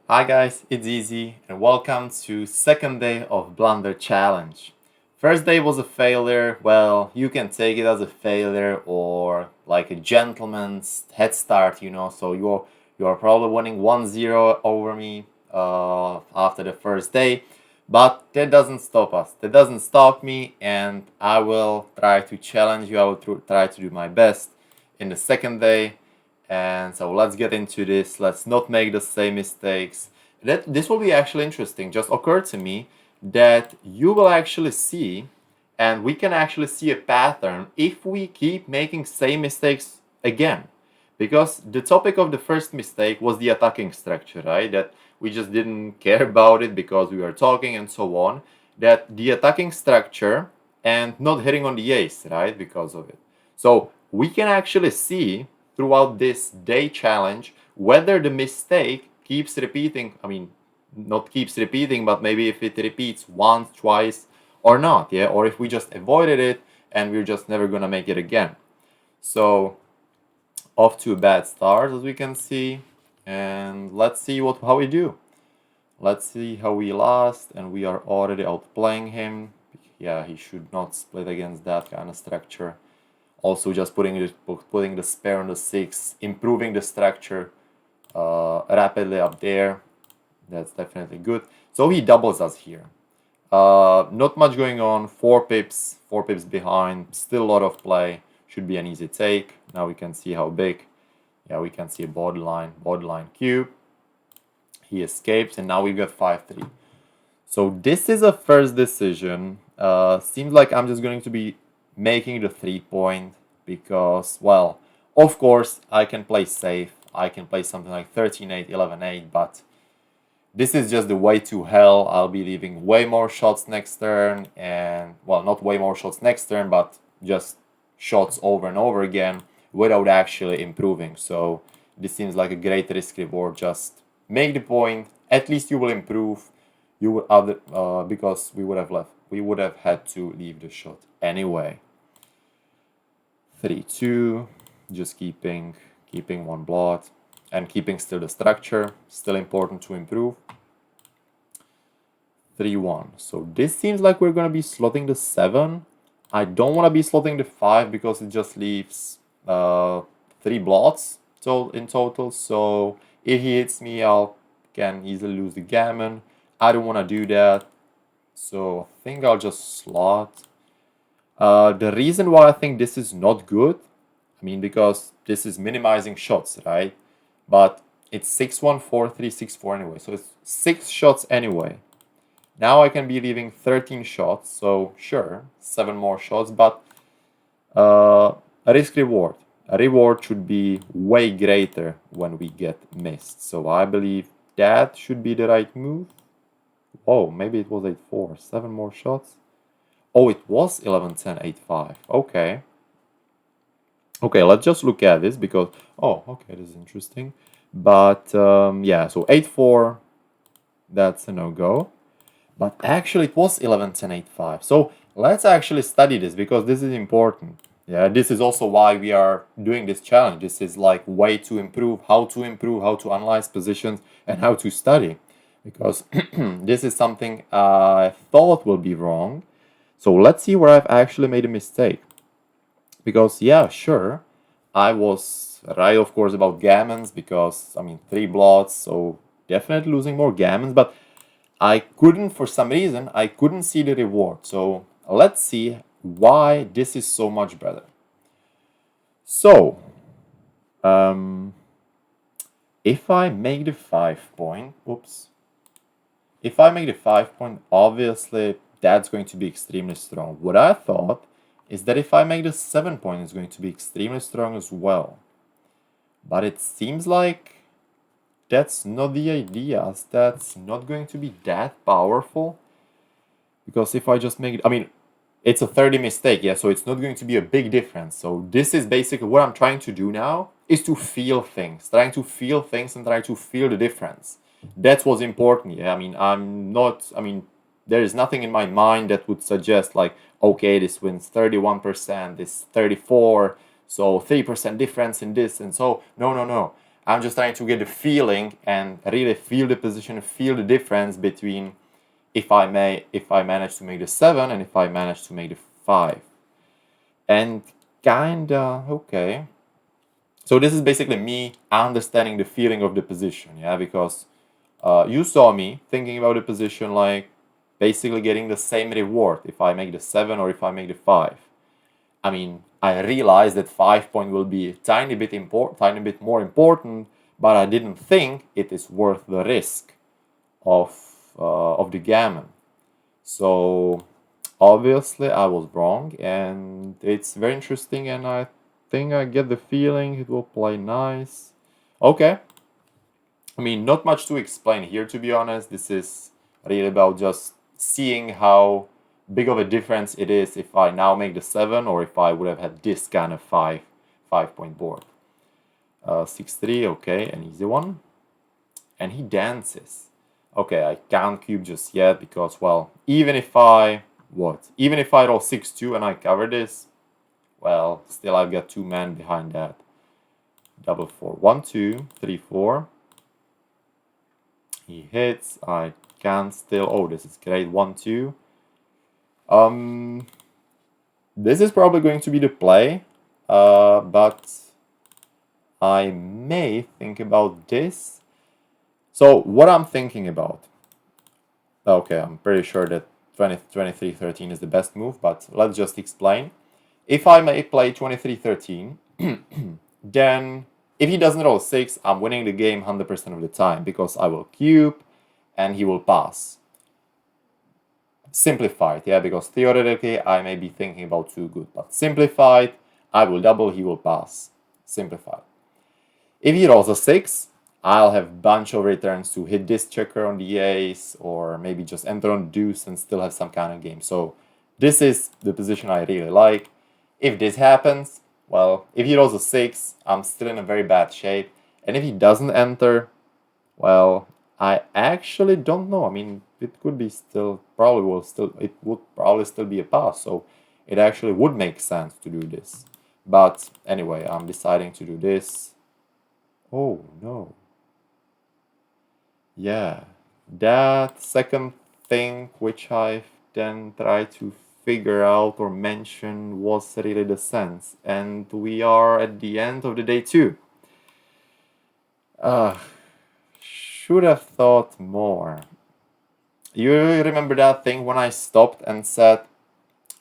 Hi guys, it's Easy and welcome to second day of Blunder challenge. First day was a failure. Well, you can take it as a failure or like a gentleman's head start, So you're probably winning 1-0 over me after the first day, but that doesn't stop us. That doesn't stop me, and I will try to challenge you. I will try to do my best in the second day. And so let's get into this. Let's not make the same mistakes. This will be actually interesting. Just occurred to me that you will actually see, and we can actually see a pattern if we keep making same mistakes again. Because the topic of the first mistake was the attacking structure, right? That we just didn't care about it because we were talking and so on. That the attacking structure and not hitting on the ace, right? Because of it. So we can actually see throughout this day challenge whether the mistake keeps repeating. I mean, not keeps repeating, but maybe if it repeats once, twice, or not, yeah, or if we just avoided it and we're just never gonna make it again. So off to a bad start, as we can see, and let's see how we do. Let's see how we lost, and we are already outplaying him. Yeah, he should not split against that kind of structure. Also, just putting the spare on the 6, improving the structure rapidly up there. That's definitely good. So he doubles us here. Not much going on. 4 pips behind. Still a lot of play. Should be an easy take. Now we can see how big. Yeah, we can see a borderline cube. He escapes, and now we got 5-3. So this is a first decision. Seems like I'm just going to be making the 3-point because, well, of course, I can play safe. I can play something like 13-8, 11-8, but this is just the way to hell. I'll be leaving way more shots next turn, and, well, not way more shots next turn, but just shots over and over again without actually improving. So this seems like a great risk reward. Just make the point. At least you will improve. You would other because we would have left. We would have had to leave the shot anyway. 3-2. Just keeping one blot and keeping still the structure. Still important to improve. 3-1. So this seems like we're gonna be slotting the 7. I don't want to be slotting the 5 because it just leaves 3 blots in total. So if he hits me, I can easily lose the gammon. I don't want to do that. So I think I'll just slot. The reason why I think this is not good, I mean, because this is minimizing shots, right? But it's 6-1, 4-3, 6-4 anyway. So it's 6 shots anyway. Now I can be leaving 13 shots, so sure, 7 more shots, but a risk reward. A reward should be way greater when we get missed. So I believe that should be the right move. Oh, maybe it was 8-4. 7 more shots. Oh, it was 11-10, 8-5. Okay. Okay, let's just look at this because, oh, okay, this is interesting. But yeah, so 8-4, that's a no-go. But actually it was 11-10, 8-5. So let's actually study this because this is important. Yeah, this is also why we are doing this challenge. This is like way to improve, how to analyze positions, and how to study. Because this is something I thought will be wrong. So let's see where I've actually made a mistake. Because yeah, sure, I was right, of course, about gammons because, I mean, 3 blots, so definitely losing more gammons, but I couldn't, for some reason, I couldn't see the reward. So let's see why this is so much better. So, if I make the 5-point, oops. If I make the 5-point, obviously that's going to be extremely strong. What I thought is that if I make the 7-point, it's going to be extremely strong as well. But it seems like that's not the idea. That's not going to be that powerful. Because if I just make it, I mean, it's a 30 mistake, yeah, so it's not going to be a big difference. So this is basically what I'm trying to do now is to feel things, trying to feel things and trying to feel the difference. That's what's important, yeah. I mean, there is nothing in my mind that would suggest like, okay, this wins 31%, this 34, so 3% difference in this, and so no. I'm just trying to get the feeling and really feel the position, feel the difference between if I manage to make the 7 and if I manage to make the 5. And kinda, okay. So this is basically me understanding the feeling of the position, yeah, because you saw me thinking about the position like basically getting the same reward if I make the 7 or if I make the 5. I mean, I realized that 5 point will be a tiny bit more important, but I didn't think it is worth the risk of the gammon. So obviously I was wrong, and it's very interesting, and I think I get the feeling it will play nice. Okay. I mean, not much to explain here, to be honest. This is really about just seeing how big of a difference it is if I now make the 7 or if I would have had this kind of 5-point board. 6-3, okay, an easy one. And he dances. Okay, I can't cube just yet because, well, even if I roll 6-2 and I cover this, well, still I've got 2 men behind that. Double 4, 1, 2, 3, 4. He hits. I can still. Oh, this is great. 1, 2. This is probably going to be the play, but I may think about this. So what I'm thinking about. Okay, I'm pretty sure that 23-13 is the best move, but let's just explain. If I may play 23-13, then if he doesn't roll 6, I'm winning the game 100% of the time because I will cube and he will pass. Simplified, yeah, because theoretically I may be thinking about 2 good, but simplified, I will double, he will pass. Simplified. If he rolls a 6, I'll have bunch of returns to hit this checker on the ace, or maybe just enter on deuce and still have some kind of game. So this is the position I really like. If this happens, well, if he rolls a 6, I'm still in a very bad shape. And if he doesn't enter, well, I actually don't know. I mean, it could be it would probably still be a pass. So it actually would make sense to do this. But anyway, I'm deciding to do this. Oh, no. Yeah, that second thing which I've then tried to figure out or mention was really the sense. And we are at the end of the day 2. Should have thought more. You remember that thing when I stopped and said,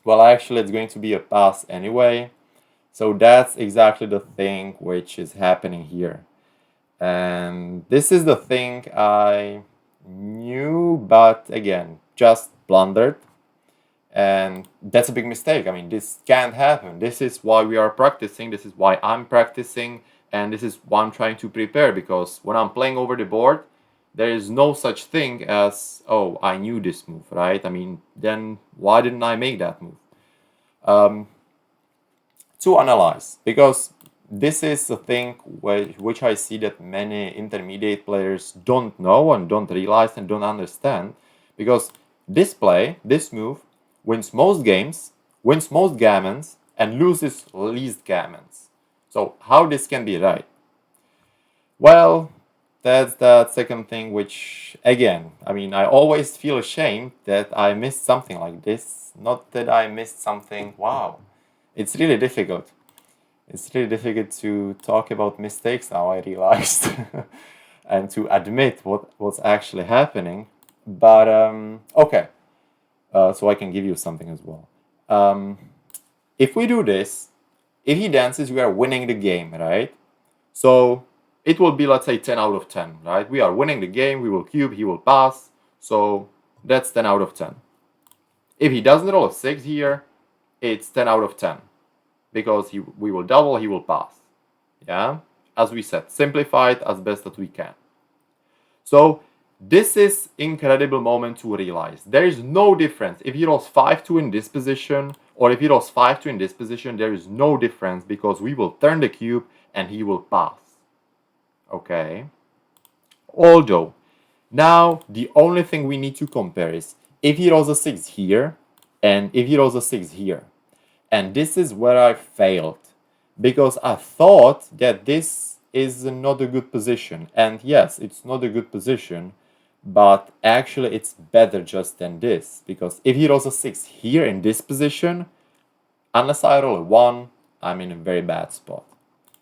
well, actually it's going to be a pass anyway. So that's exactly the thing which is happening here. And this is the thing I knew, but again, just blundered. And that's a big mistake. I mean, this can't happen. This is why we are practicing. This is why I'm practicing. And this is why I'm trying to prepare. Because when I'm playing over the board, there is no such thing as, oh, I knew this move, right? I mean, then why didn't I make that move? To analyze. Because this is a thing which I see that many intermediate players don't know and don't realize and don't understand. Because this play, this move, wins most games, wins most gammons, and loses least gammons. So how this can be right? Well, that's that second thing which, again, I mean, I always feel ashamed that I missed something like this. Not that I missed something, wow. It's really difficult. It's really difficult to talk about mistakes now, I realized, and to admit what's actually happening. But, okay, so I can give you something as well. If we do this, if he dances, we are winning the game, right? So it will be, let's say, 10 out of 10, right? We are winning the game, we will cube, he will pass, so that's 10 out of 10. If he doesn't roll a 6 here, it's 10 out of 10. Because we will double, he will pass. Yeah? As we said, simplify it as best that we can. So this is incredible moment to realize. There is no difference. If he rolls 5-2 in this position, or if he rolls 5-2 in this position, there is no difference because we will turn the cube and he will pass. Okay? Although, now the only thing we need to compare is if he rolls a 6 here, and if he rolls a 6 here. And this is where I failed, because I thought that this is not a good position. And yes, it's not a good position, but actually it's better just than this. Because if he rolls a 6 here in this position, unless I roll a 1, I'm in a very bad spot.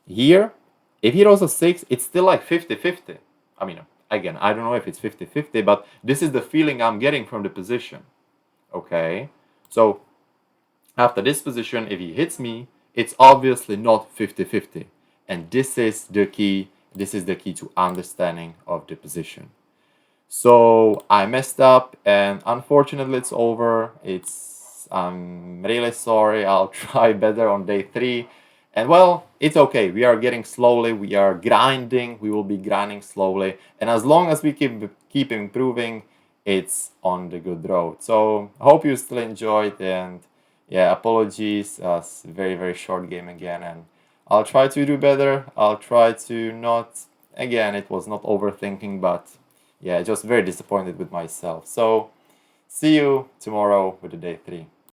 Here, if he rolls a 6, it's still like 50-50. I mean, again, I don't know if it's 50-50, but this is the feeling I'm getting from the position. Okay? So, after this position, if he hits me, it's obviously not 50-50. And this is the key. This is the key to understanding of the position. So I messed up, and unfortunately it's over. I'm really sorry. I'll try better on day 3. And well, it's okay. We are getting slowly. We are grinding. We will be grinding slowly. And as long as we keep improving, it's on the good road. So I hope you still enjoyed. And yeah, apologies. Very, very short game again. And I'll try to do better. I'll try to not, again, it was not overthinking, but yeah, just very disappointed with myself. So see you tomorrow with the day 3.